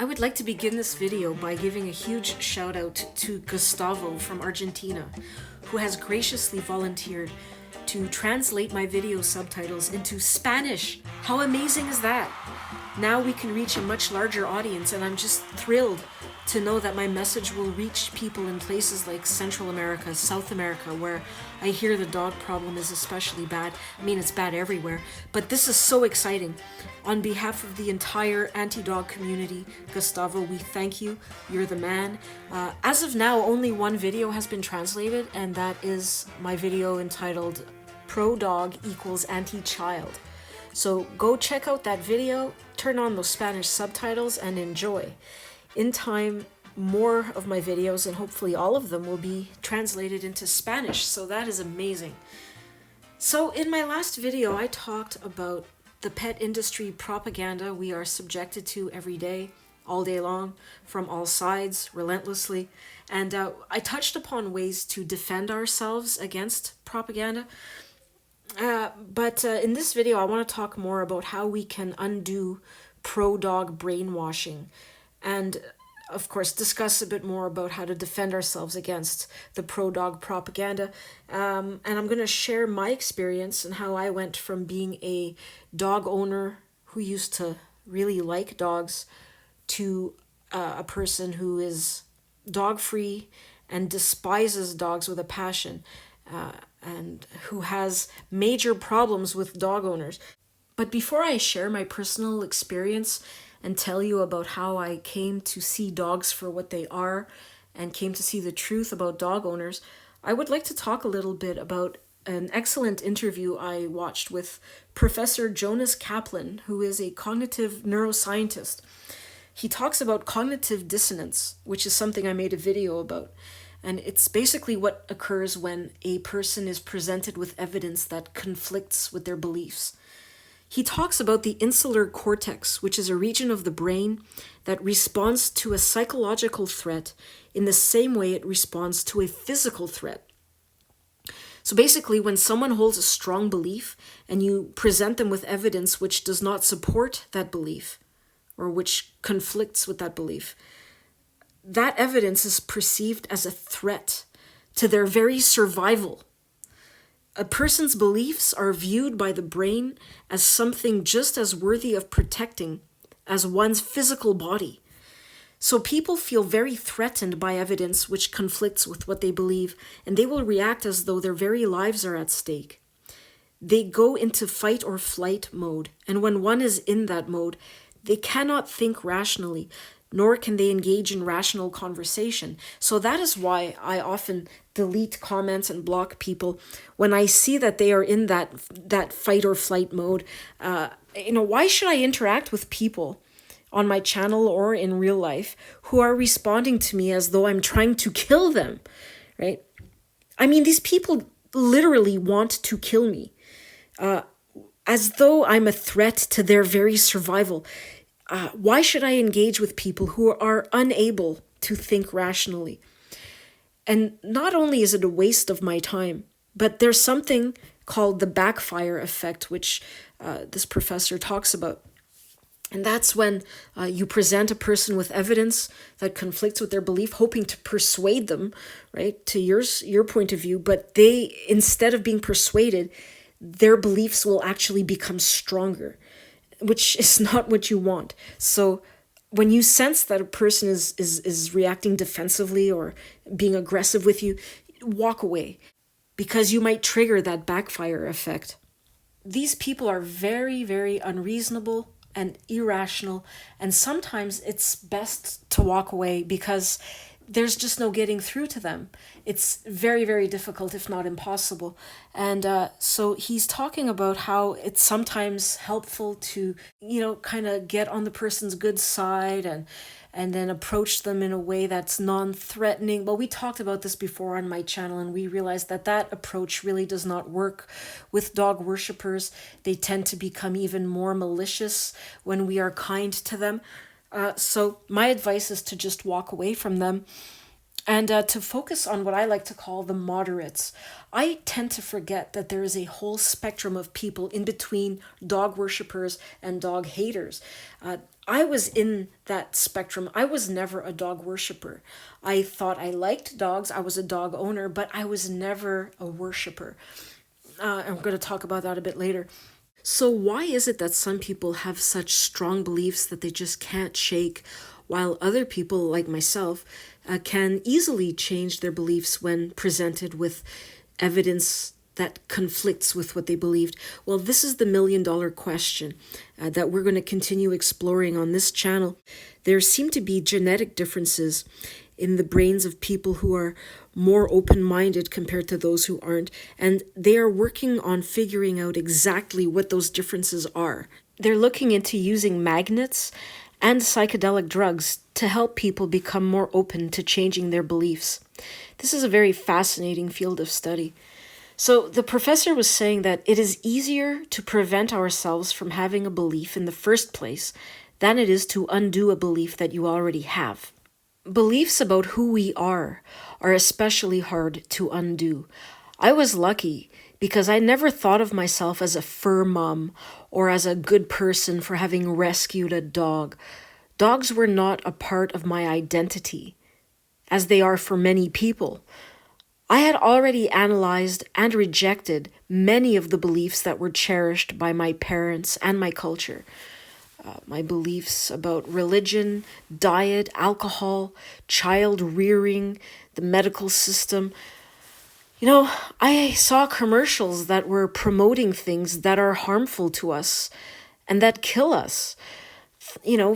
I would like to begin this video by giving a huge shout out to Gustavo from Argentina, who has graciously volunteered to translate my video subtitles into Spanish. How amazing is that? Now we can reach a much larger audience, and I'm just thrilled to know that my message will reach people in places like Central America, South America, where I hear the dog problem is especially bad. I mean, it's bad everywhere, but this is so exciting. On behalf of the entire anti-dog community, Gustavo, we thank you. You're the man. As of now, only one video has been translated, and that is my video entitled Pro-Dog Equals Anti-Child. So go check out that video, turn on those Spanish subtitles, and enjoy. In time, more of my videos, and hopefully all of them, will be translated into Spanish, so that is amazing. So in my last video, I talked about the pet industry propaganda we are subjected to every day, all day long, from all sides, relentlessly. And I touched upon ways to defend ourselves against propaganda. But in this video, I want to talk more about how we can undo pro-dog brainwashing, and of course discuss a bit more about how to defend ourselves against the pro-dog propaganda. And I'm going to share my experience and how I went from being a dog owner who used to really like dogs to a person who is dog-free and despises dogs with a passion, and who has major problems with dog owners. But before I share my personal experience and tell you about how I came to see dogs for what they are and came to see the truth about dog owners, I would like to talk a little bit about an excellent interview I watched with Professor Jonas Kaplan, who is a cognitive neuroscientist. He talks about cognitive dissonance, which is something I made a video about. And it's basically what occurs when a person is presented with evidence that conflicts with their beliefs. He talks about the insular cortex, which is a region of the brain that responds to a psychological threat in the same way it responds to a physical threat. So basically, when someone holds a strong belief and you present them with evidence which does not support that belief or which conflicts with that belief, that evidence is perceived as a threat to their very survival. A person's beliefs are viewed by the brain as something just as worthy of protecting as one's physical body. So people feel very threatened by evidence which conflicts with what they believe, and they will react as though their very lives are at stake. They go into fight or flight mode, and when one is in that mode, they cannot think rationally, nor can they engage in rational conversation. So that is why I often delete comments and block people when I see that they are in that fight or flight mode. Why should I interact with people on my channel or in real life who are responding to me as though I'm trying to kill them, right? I mean, these people literally want to kill me, as though I'm a threat to their very survival. Why should I engage with people who are unable to think rationally? And not only is it a waste of my time, but there's something called the backfire effect, which this professor talks about. And that's when you present a person with evidence that conflicts with their belief, hoping to persuade them, right, to your point of view, but they, instead of being persuaded, their beliefs will actually become stronger, which is not what you want. So when you sense that a person is reacting defensively or being aggressive with you, walk away, because you might trigger that backfire effect. These people are very, very unreasonable and irrational, and sometimes it's best to walk away because there's just no getting through to them. It's very, very difficult, if not impossible. And so he's talking about how it's sometimes helpful to, kind of get on the person's good side and then approach them in a way that's non-threatening. But we talked about this before on my channel, and we realized that approach really does not work with dog worshippers. They tend to become even more malicious when we are kind to them. So my advice is to just walk away from them And to focus on what I like to call the moderates, I tend to forget that there is a whole spectrum of people in between dog worshippers and dog haters. I was in that spectrum. I was never a dog worshipper. I thought I liked dogs. I was a dog owner, but I was never a worshipper. I'm going to talk about that a bit later. So why is it that some people have such strong beliefs that they just can't shake, while other people, like myself, can easily change their beliefs when presented with evidence that conflicts with what they believed? Well, this is the million-dollar question that we're going to continue exploring on this channel. There seem to be genetic differences in the brains of people who are more open-minded compared to those who aren't, and they are working on figuring out exactly what those differences are. They're looking into using magnets and psychedelic drugs to help people become more open to changing their beliefs. This is a very fascinating field of study. So the professor was saying that it is easier to prevent ourselves from having a belief in the first place than it is to undo a belief that you already have. Beliefs about who we are especially hard to undo. I was lucky because I never thought of myself as a fur mom or as a good person for having rescued a dog. Dogs were not a part of my identity, as they are for many people. I had already analyzed and rejected many of the beliefs that were cherished by my parents and my culture. My beliefs about religion, diet, alcohol, child rearing, the medical system. I saw commercials that were promoting things that are harmful to us and that kill us.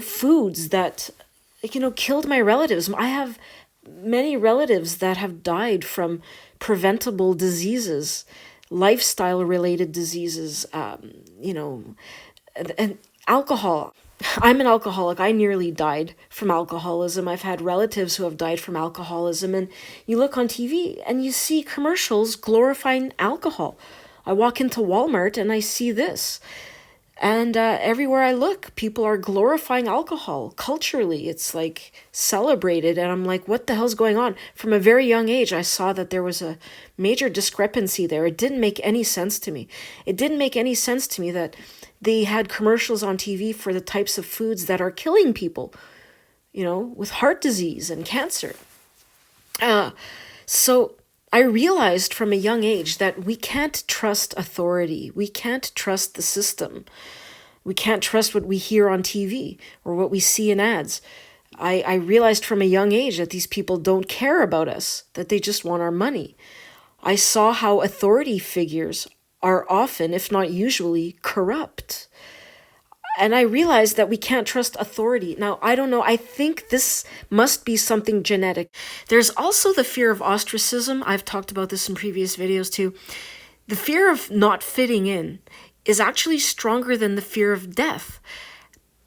Foods that, killed my relatives. I have many relatives that have died from preventable diseases, lifestyle-related diseases, and alcohol. I'm an alcoholic. I nearly died from alcoholism. I've had relatives who have died from alcoholism. And you look on TV and you see commercials glorifying alcohol. I walk into Walmart and I see this. And everywhere I look, people are glorifying alcohol. Culturally, it's like celebrated. And I'm like, what the hell's going on? From a very young age, I saw that there was a major discrepancy there. It didn't make any sense to me. It didn't make any sense to me that they had commercials on TV for the types of foods that are killing people, with heart disease and cancer. So I realized from a young age that we can't trust authority. We can't trust the system. We can't trust what we hear on TV or what we see in ads. I realized from a young age that these people don't care about us, that they just want our money. I saw how authority figures are often, if not usually, corrupt. And I realized that we can't trust authority. Now, I don't know. I think this must be something genetic. There's also the fear of ostracism. I've talked about this in previous videos too. The fear of not fitting in is actually stronger than the fear of death.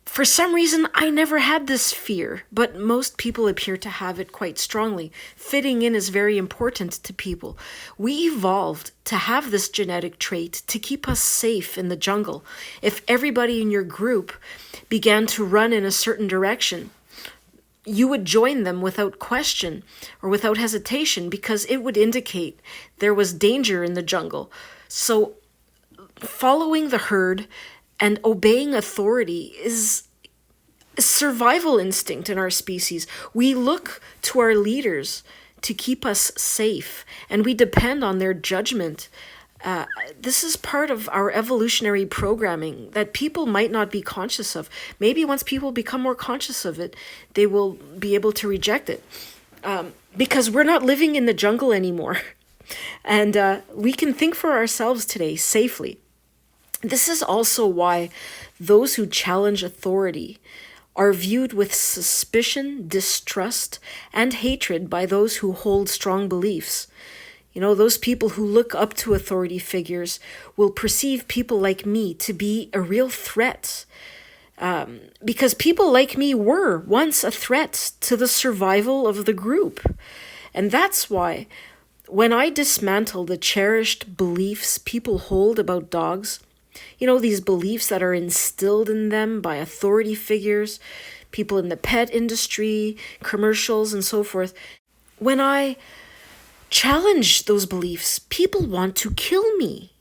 For some reason, I never had this fear, but most people appear to have it quite strongly. Fitting in is very important to people. We evolved to have this genetic trait to keep us safe in the jungle. If everybody in your group began to run in a certain direction, you would join them without question or without hesitation because it would indicate there was danger in the jungle. So following the herd and obeying authority is a survival instinct in our species. We look to our leaders to keep us safe, and we depend on their judgment. This is part of our evolutionary programming that people might not be conscious of. Maybe once people become more conscious of it, they will be able to reject it. Because we're not living in the jungle anymore. And we can think for ourselves today safely. This is also why those who challenge authority are viewed with suspicion, distrust, and hatred by those who hold strong beliefs. Those people who look up to authority figures will perceive people like me to be a real threat. Because people like me were once a threat to the survival of the group. And that's why when I dismantle the cherished beliefs people hold about dogs, these beliefs that are instilled in them by authority figures, people in the pet industry, commercials, and so forth. when I challenge those beliefs, people want to kill me.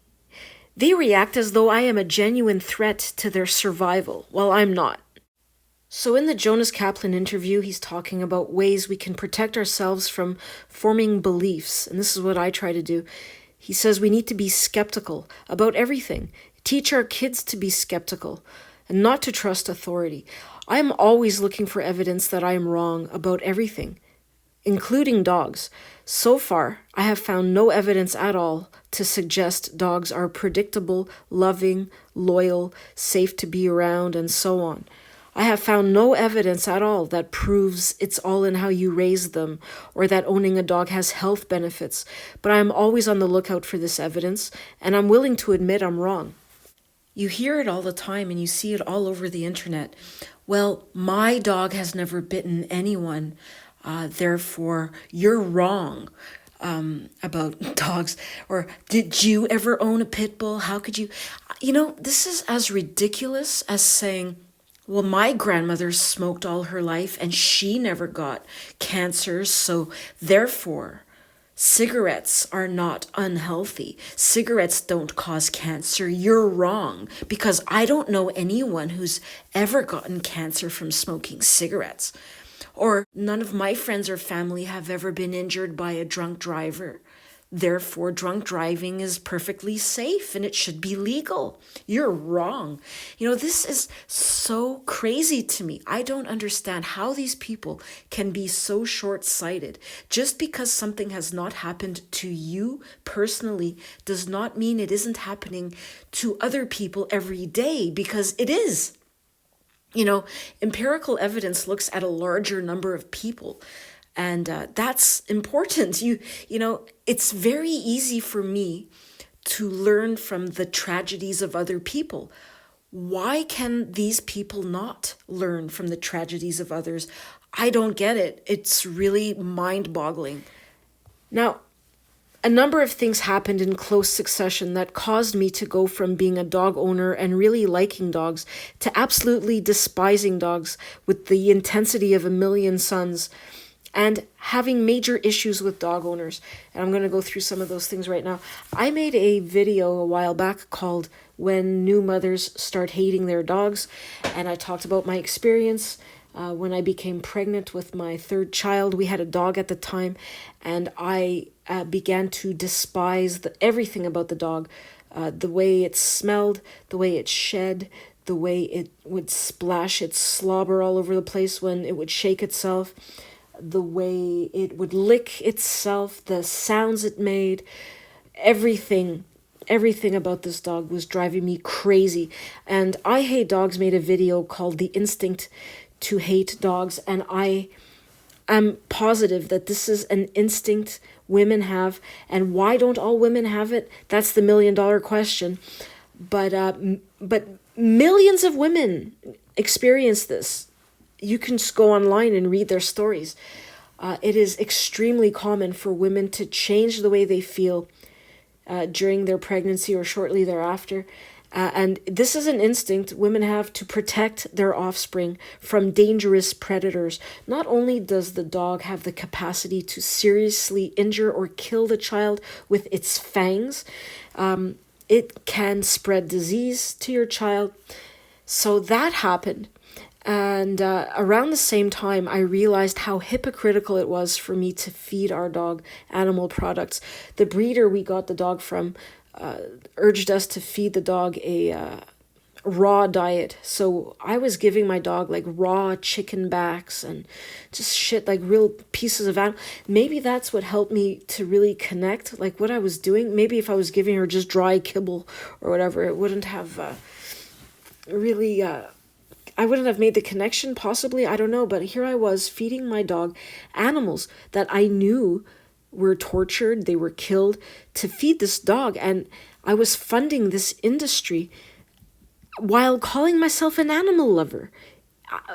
They react as though I am a genuine threat to their survival, while I'm not. So in the Jonas Kaplan interview, he's talking about ways we can protect ourselves from forming beliefs. And this is what I try to do. He says we need to be skeptical about everything. Teach our kids to be skeptical and not to trust authority. I'm always looking for evidence that I am wrong about everything, including dogs. So far, I have found no evidence at all to suggest dogs are predictable, loving, loyal, safe to be around, and so on. I have found no evidence at all that proves it's all in how you raise them or that owning a dog has health benefits, but I am always on the lookout for this evidence, and I'm willing to admit I'm wrong. You hear it all the time and you see it all over the internet. Well, my dog has never bitten anyone, therefore you're wrong about dogs. Or did you ever own a pit bull? How could you? This is as ridiculous as saying, well, my grandmother smoked all her life and she never got cancer, so therefore cigarettes are not unhealthy. Cigarettes don't cause cancer. You're wrong, because I don't know anyone who's ever gotten cancer from smoking cigarettes. Or none of my friends or family have ever been injured by a drunk driver. Therefore, drunk driving is perfectly safe and it should be legal. You're wrong. This is so crazy to me. I don't understand how these people can be so short-sighted. Just because something has not happened to you personally does not mean it isn't happening to other people every day, because it is. Empirical evidence looks at a larger number of people. And that's important. It's very easy for me to learn from the tragedies of other people. Why can these people not learn from the tragedies of others? I don't get it. It's really mind-boggling. Now, a number of things happened in close succession that caused me to go from being a dog owner and really liking dogs to absolutely despising dogs with the intensity of a million suns, and having major issues with dog owners. And I'm going to go through some of those things right now. I made a video a while back called When New Mothers Start Hating Their Dogs. And I talked about my experience when I became pregnant with my third child. We had a dog at the time, and I began to despise everything about the dog. The way it smelled, the way it shed, the way it would splash its slobber all over the place when it would shake itself, the way it would lick itself, the sounds it made, everything about this dog was driving me crazy. And I Hate Dogs made a video called The Instinct to Hate Dogs, and I am positive that this is an instinct women have. And why don't all women have it? That's the million-dollar question. But millions of women experience this. You can just go online and read their stories. It is extremely common for women to change the way they feel during their pregnancy or shortly thereafter. And this is an instinct women have to protect their offspring from dangerous predators. Not only does the dog have the capacity to seriously injure or kill the child with its fangs, it can spread disease to your child. So that happened. And around the same time, I realized how hypocritical it was for me to feed our dog animal products. The breeder we got the dog from urged us to feed the dog a raw diet. So I was giving my dog like raw chicken backs and just shit, like real pieces of animal. Maybe that's what helped me to really connect, like what I was doing. Maybe if I was giving her just dry kibble or whatever, it wouldn't have I wouldn't have made the connection, possibly, I don't know. But here I was feeding my dog animals that I knew were tortured, they were killed, to feed this dog. And I was funding this industry while calling myself an animal lover.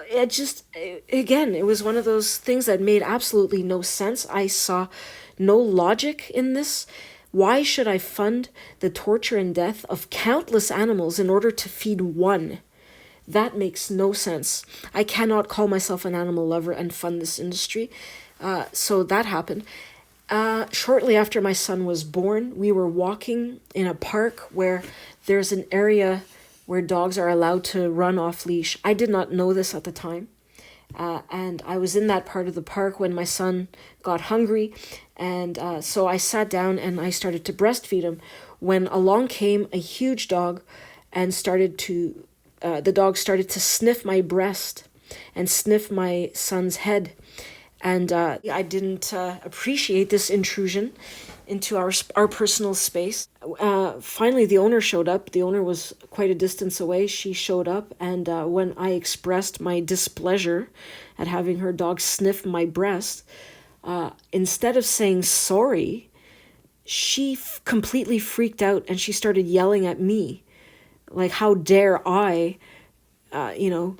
It was one of those things that made absolutely no sense. I saw no logic in this. Why should I fund the torture and death of countless animals in order to feed one? That makes no sense. I cannot call myself an animal lover and fund this industry. So that happened. Shortly after my son was born, we were walking in a park where there's an area where dogs are allowed to run off leash. I did not know this at the time. And I was in that part of the park when my son got hungry. And so I sat down and I started to breastfeed him when along came a huge dog and the dog started to sniff my breast and sniff my son's head. And I didn't appreciate this intrusion into our personal space. Finally, the owner showed up. The owner was quite a distance away. She showed up, and when I expressed my displeasure at having her dog sniff my breast, instead of saying sorry, she completely freaked out and she started yelling at me. Like, how dare I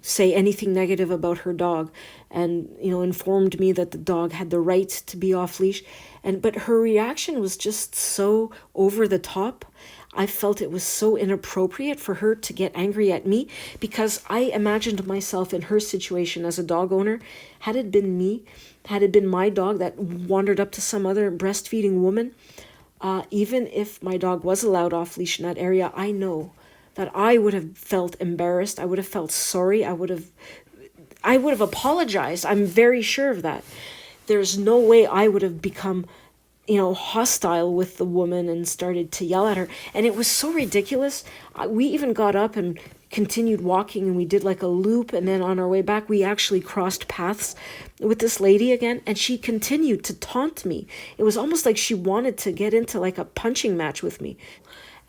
say anything negative about her dog, and, informed me that the dog had the right to be off leash. But her reaction was just so over the top. I felt it was so inappropriate for her to get angry at me, because I imagined myself in her situation as a dog owner. Had it been me, had it been my dog that wandered up to some other breastfeeding woman, even if my dog was allowed off leash in that area, I know that I would have felt embarrassed. I would have felt sorry. I would have apologized. I'm very sure of that. There's no way I would have become, hostile with the woman and started to yell at her. And it was so ridiculous. We even got up and continued walking, and we did like a loop. And then on our way back, we actually crossed paths with this lady again. And she continued to taunt me. It was almost like she wanted to get into like a punching match with me.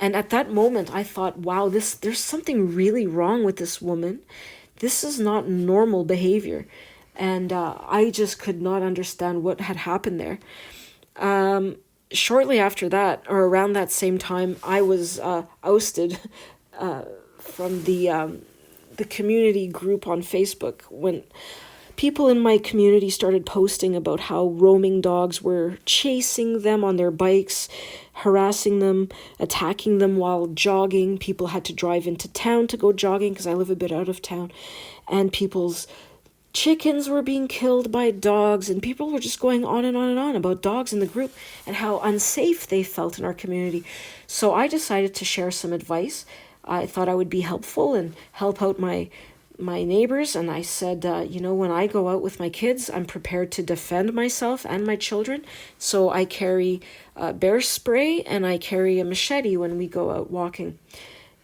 And at that moment, I thought, wow, there's something really wrong with this woman. This is not normal behavior. And I just could not understand what had happened there. Shortly after that, or around that same time, I was ousted from the community group on Facebook when people in my community started posting about how roaming dogs were chasing them on their bikes, harassing them, attacking them while jogging. People had to drive into town to go jogging because I live a bit out of town. And people's chickens were being killed by dogs, and people were just going on and on and on about dogs in the group and how unsafe they felt in our community. So I decided to share some advice. I thought I would be helpful and help out my neighbors, and I said, when I go out with my kids, I'm prepared to defend myself and my children. So I carry bear spray and I carry a machete when we go out walking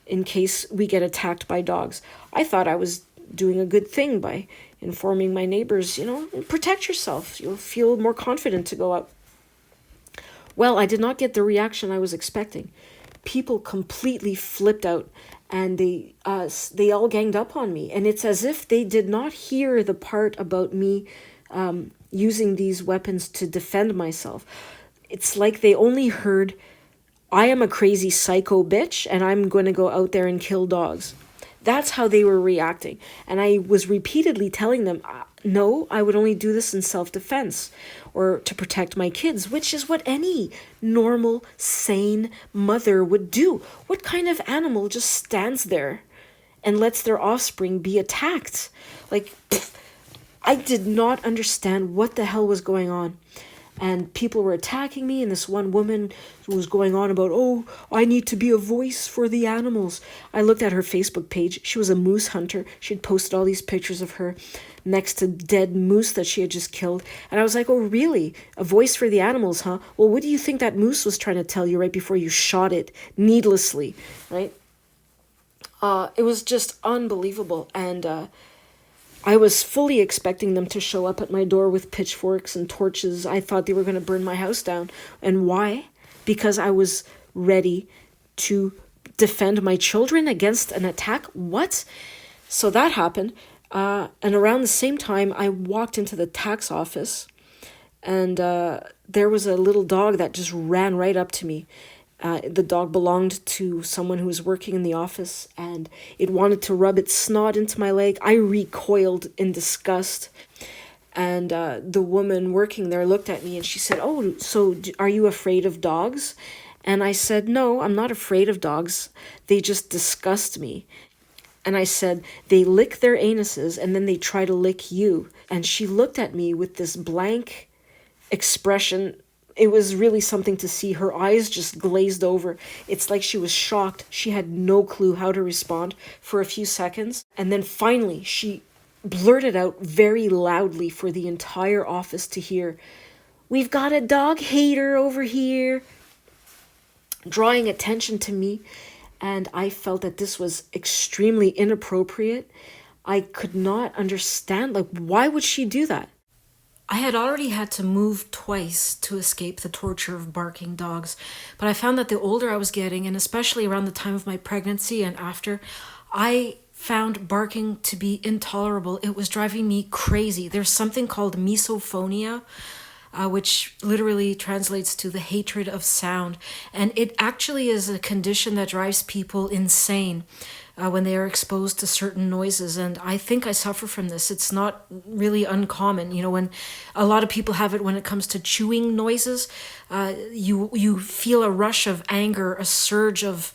in case we get attacked by dogs. I thought I was doing a good thing by informing my neighbors, protect yourself. You'll feel more confident to go out. Well, I did not get the reaction I was expecting. People completely flipped out, and they all ganged up on me. And it's as if they did not hear the part about me using these weapons to defend myself. It's like they only heard, I am a crazy psycho bitch, and I'm going to go out there and kill dogs. That's how they were reacting. And I was repeatedly telling them, no, I would only do this in self-defense or to protect my kids, which is what any normal, sane mother would do. What kind of animal just stands there and lets their offspring be attacked? I did not understand what the hell was going on. And people were attacking me, and this one woman was going on about, oh, I need to be a voice for the animals. I looked at her Facebook page. She was a moose hunter. She had posted all these pictures of her next to dead moose that she had just killed. And I was like, oh, really? A voice for the animals, huh? Well, what do you think that moose was trying to tell you right before you shot it needlessly, right? It was just unbelievable. And I was fully expecting them to show up at my door with pitchforks and torches. I thought they were going to burn my house down. And why? Because I was ready to defend my children against an attack. What? So that happened. And around the same time, I walked into the tax office, and there was a little dog that just ran right up to me. The dog belonged to someone who was working in the office, and it wanted to rub its snot into my leg. I recoiled in disgust, and the woman working there looked at me and she said, oh, so are you afraid of dogs? And I said, no, I'm not afraid of dogs. They just disgust me. And I said, they lick their anuses and then they try to lick you. And she looked at me with this blank expression. It was really something to see. Her eyes just glazed over. It's like she was shocked. She had no clue how to respond for a few seconds. And then finally, she blurted out very loudly for the entire office to hear, "We've got a dog hater over here," drawing attention to me. And I felt that this was extremely inappropriate. I could not understand, like, why would she do that? I had already had to move twice to escape the torture of barking dogs, but I found that the older I was getting, and especially around the time of my pregnancy and after, I found barking to be intolerable. It was driving me crazy. There's something called misophonia, which literally translates to the hatred of sound. And it actually is a condition that drives people insane when they are exposed to certain noises. And I think I suffer from this. It's not really uncommon. You know, when a lot of people have it when it comes to chewing noises, you feel a rush of anger, a surge of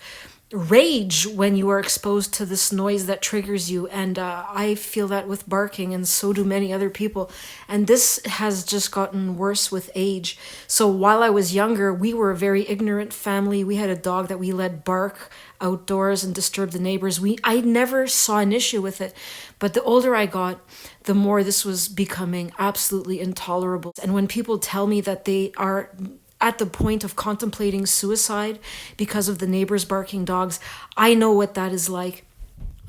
rage when you are exposed to this noise that triggers you. And I feel that with barking, and so do many other people. And this has just gotten worse with age. So while I was younger, we were a very ignorant family. We had a dog that we let bark outdoors and disturb the neighbors. I never saw an issue with it. But the older I got, the more this was becoming absolutely intolerable. And when people tell me that they are at the point of contemplating suicide because of the neighbors barking dogs, I know what that is like.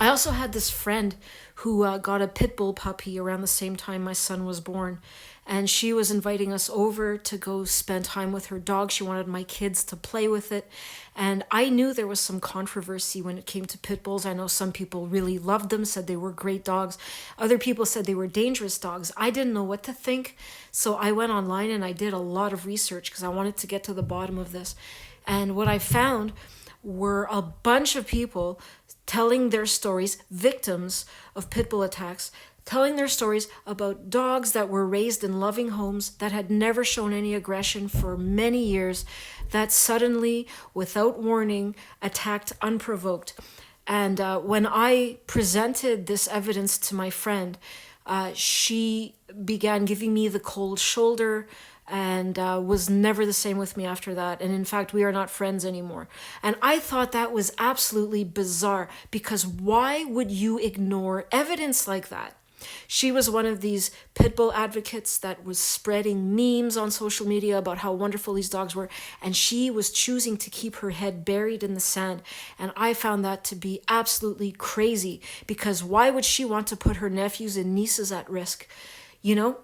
I also had this friend who got a pit bull puppy around the same time my son was born. And she was inviting us over to go spend time with her dog. She wanted my kids to play with it. And I knew there was some controversy when it came to pit bulls. I know some people really loved them, said they were great dogs. Other people said they were dangerous dogs. I didn't know what to think. So I went online and I did a lot of research because I wanted to get to the bottom of this. And what I found were a bunch of people telling their stories, victims of pit bull attacks, telling their stories about dogs that were raised in loving homes that had never shown any aggression for many years, that suddenly, without warning, attacked unprovoked. And when I presented this evidence to my friend, she began giving me the cold shoulder and was never the same with me after that. And in fact, we are not friends anymore. And I thought that was absolutely bizarre, because why would you ignore evidence like that? She was one of these pit bull advocates that was spreading memes on social media about how wonderful these dogs were, and she was choosing to keep her head buried in the sand. And I found that to be absolutely crazy, because why would she want to put her nephews and nieces at risk? You know,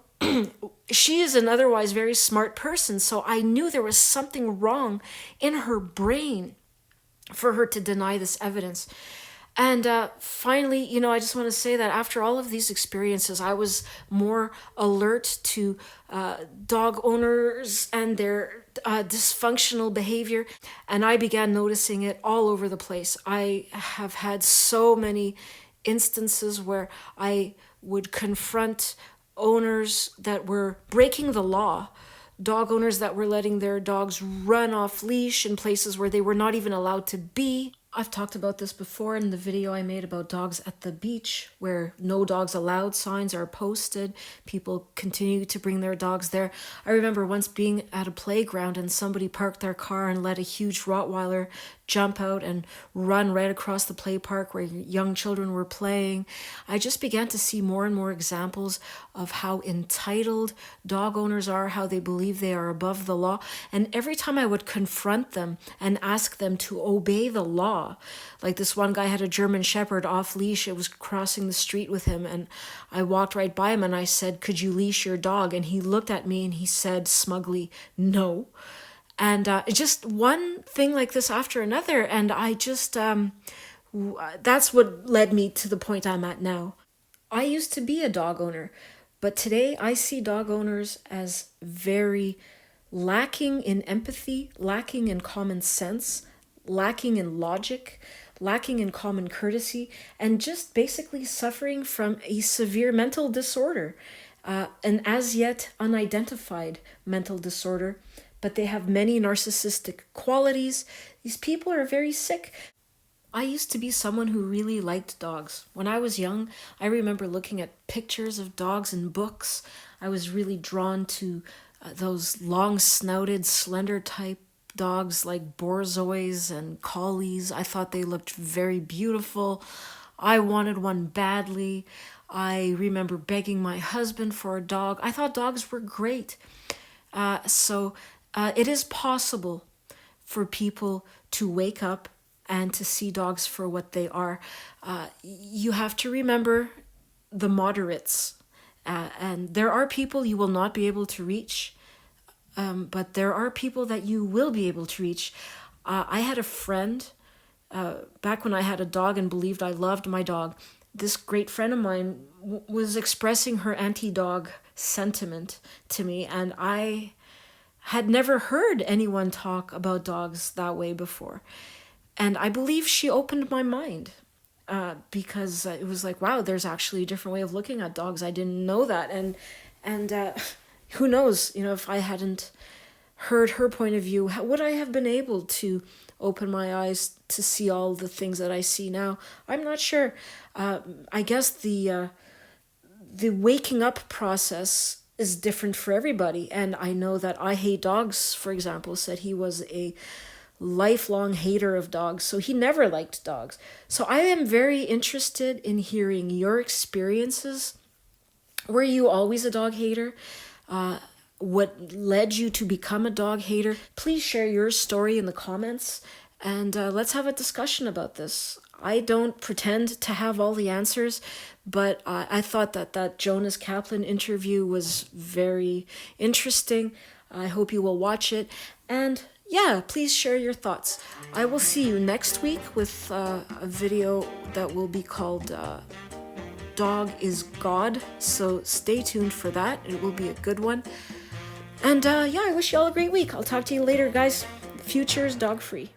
she is an otherwise very smart person, so I knew there was something wrong in her brain for her to deny this evidence. And finally, you know, I just want to say that after all of these experiences, I was more alert to dog owners and their dysfunctional behavior. And I began noticing it all over the place. I have had so many instances where I would confront owners that were breaking the law, dog owners that were letting their dogs run off leash in places where they were not even allowed to be. I've talked about this before in the video I made about dogs at the beach, where no dogs allowed signs are posted. People continue to bring their dogs there. I remember once being at a playground and somebody parked their car and let a huge Rottweiler jump out and run right across the play park where young children were playing. I just began to see more and more examples of how entitled dog owners are, how they believe they are above the law. And every time I would confront them and ask them to obey the law, like this one guy had a German Shepherd off leash. It was crossing the street with him, and I walked right by him and I said, "Could you leash your dog?" And he looked at me and he said smugly, "No." And just one thing like this after another. And I just, that's what led me to the point I'm at now. I used to be a dog owner, but today I see dog owners as very lacking in empathy, lacking in common sense, lacking in logic, lacking in common courtesy, and just basically suffering from a severe mental disorder, an as yet unidentified mental disorder. But they have many narcissistic qualities. These people are very sick. I used to be someone who really liked dogs. When I was young, I remember looking at pictures of dogs in books. I was really drawn to those long-snouted, slender type dogs like borzois and collies. I thought they looked very beautiful. I wanted one badly. I remember begging my husband for a dog. I thought dogs were great. So it is possible for people to wake up and to see dogs for what they are. You have to remember the moderates. And there are people you will not be able to reach, but there are people that you will be able to reach. I had a friend back when I had a dog and believed I loved my dog. This great friend of mine was expressing her anti-dog sentiment to me, and I had never heard anyone talk about dogs that way before. And I believe she opened my mind, because it was like, wow, there's actually a different way of looking at dogs. I didn't know that. And who knows, if I hadn't heard her point of view, would I have been able to open my eyes to see all the things that I see now? I'm not sure. I guess the waking up process is different for everybody. And I know that I Hate Dogs, for example, said he was a lifelong hater of dogs, so he never liked dogs. So I am very interested in hearing your experiences. Were you always a dog hater? What led you to become a dog hater? Please share your story in the comments, and let's have a discussion about this. I don't pretend to have all the answers, but I thought that Jonas Kaplan interview was very interesting. I hope you will watch it, and yeah, please share your thoughts. I will see you next week with a video that will be called Dog is God, so stay tuned for that. It will be a good one. And yeah, I wish you all a great week. I'll talk to you later, guys. Future is dog free.